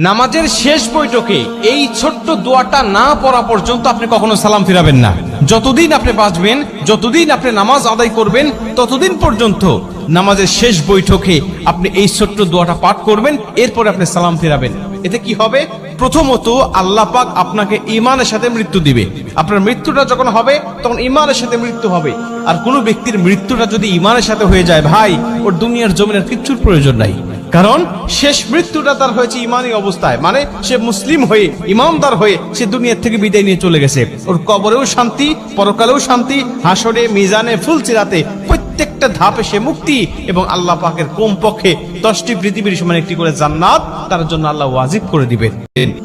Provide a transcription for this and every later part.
নামাজের শেষ বৈঠকে এই ছোট্ট দোয়াটা না পড়া পর্যন্ত আপনি কখনো সালাম ফিরাবেন না। যতদিন আপনি বাঁচবেন, যতদিন আপনি নামাজ আদায় করবেন, ততদিন পর্যন্ত নামাজের শেষ বৈঠকে আপনি এই ছোট্ট দোয়াটা পাঠ করবেন, এরপরে আপনি সালাম ফিরাবেন। এতে কি হবে? প্রথমত আল্লাহ পাক আপনাকে ঈমানের সাথে মৃত্যু দিবে। আপনার মৃত্যুটা যখন হবে তখন ঈমানের সাথে মৃত্যু হবে। আর কোনো ব্যক্তির মৃত্যুটা যদি ঈমানের সাথে হয়ে যায়, ভাই, ওর দুনিয়ার জমিনের কিচ্ছুর প্রয়োজন নাই। কারণ শেষ মৃত্যুটা তার হয়েছে ইমানি অবস্থায়, মানে সে মুসলিম হয়ে, ইমানদার হয়ে সে দুনিয়ার থেকে বিদায় নিয়ে চলে গেছে। ওর কবরেও শান্তি, পরকালেও শান্তি, হাসরে, মিজানে, ফুলসিরাতে প্রত্যেকটা ধাপে সে মুক্তি, এবং আল্লাহ পাকের কমপক্ষে 10টি পৃথিবীর সমান একটি করে জান্নাত তার জন্য আল্লাহ ওয়াজিব করে দিবেন।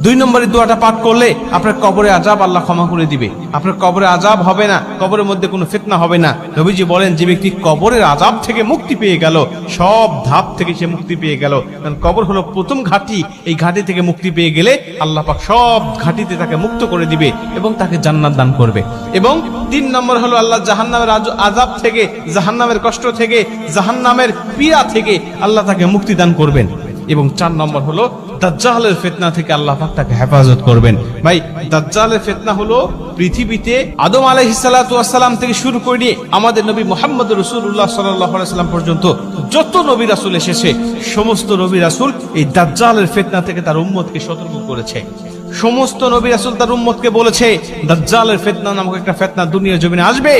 2 নম্বরের দোয়াটা পাঠ করলে আপনার কবরে আযাব আল্লাহ ক্ষমা করে দিবে। আপনার কবরে আযাব হবে না, কবরের মধ্যে কোনো ফিতনা হবে না। নবীজি বলেন, যে ব্যক্তি কবরের আযাব থেকে মুক্তি পেয়ে গেল, সব ধাপ থেকে সে মুক্তি পেয়ে গেল। কারণ কবর হলো প্রথম ঘাঁটি, এই ঘাঁটি থেকে মুক্তি পেয়ে গেলে আল্লাহ পাক সব ঘাঁটিতে তাকে মুক্ত করে দিবে এবং তাকে জান্নাত দান করবে। এবং 3 নম্বর হলো আল্লাহ জাহান্নামের আযাব থেকে, জাহান্নামের কষ্ট থেকে, জাহান্নামের পীড়া থেকে আল্লাহ তাকে মুক্তি দান করবেন। এবং 4 নম্বর হলো দাজ্জালের ফিতনা থেকে আল্লাহ পাক তাকে হেফাজত করবেন। ভাই, দাজ্জালের ফিতনা হলো পৃথিবীতে আদম আলাইহিস সালাতু ওয়াস সালাম থেকে শুরু করে আমাদের নবী মুহাম্মদ রাসূলুল্লাহ সাল্লাল্লাহু আলাইহি ওয়াসাল্লাম পর্যন্ত যত নবী রাসূল এসেছে, সমস্ত নবী রাসূল এই দাজ্জালের ফিতনা থেকে তার উম্মতকে সতর্ক করেছে। সমস্ত নবী রাসূল তার উম্মতকে বলেছে, দাজ্জালের ফিতনা নামক একটা ফিতনা দুনিয়ার জমিনে আসবে।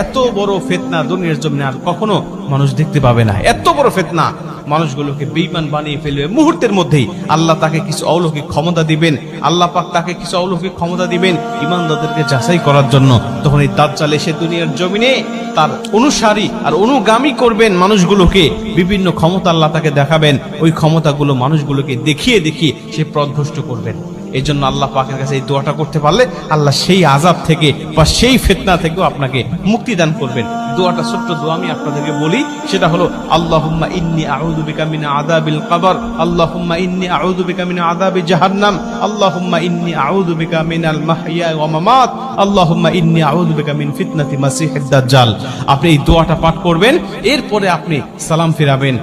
এত বড় ফিতনা দুনিয়ার জমিনে আর কখনো মানুষ দেখতে পাবে না। এত বড় ফিতনা মানুষগুলোকে বেঈমান বানিয়ে ফেলবে। মুহূর্তের মধ্যেই আল্লাহ তাকে কিছু অলৌকিক ক্ষমতা দিবেন, আল্লাহ পাক তাকে কিছু অলৌকিক ক্ষমতা দিবেন ঈমানদারদেরকে যাচাই করার জন্য। তখন এই দাজ্জাল এসে দুনিয়ার জমিনে তার অনুসারী আর অনুগামী করবেন মানুষগুলোকে, বিভিন্ন ক্ষমতা আল্লাহ তাকে দেখাবেন। ওই ক্ষমতাগুলো মানুষগুলোকে দেখিয়ে দেখিয়ে সে পথভ্রষ্ট করবেন। এই জন্য আল্লাহ পাকের কাছে এই দোয়াটা করতে পারলে আল্লাহ সেই আযাব থেকে বা সেই ফিতনা থেকেও আপনাকে মুক্তি দান করবেন। দোয়াটা ছোট্ট দোয়া আমি আপনাদেরকে বলি, সেটা হলো আল্লাহুম্মা ইন্নী আউযু বিকা মিন আযাবিল কবর, আল্লাহুম্মা ইন্নী আউযু বিকা মিন আযাবি জাহান্নাম, আল্লাহুম্মা ইন্নী আউযু বিকা মিনাল মাহইয়া ওয়া মামাত, আল্লাহুম্মা ইন্নী আউযু বিকা মিন ফিতনাতি মাসিহিদ দাজ্জাল। আপনি এই দোয়াটা পাঠ করবেন, এরপরে আপনি সালাম ফিরাবেন।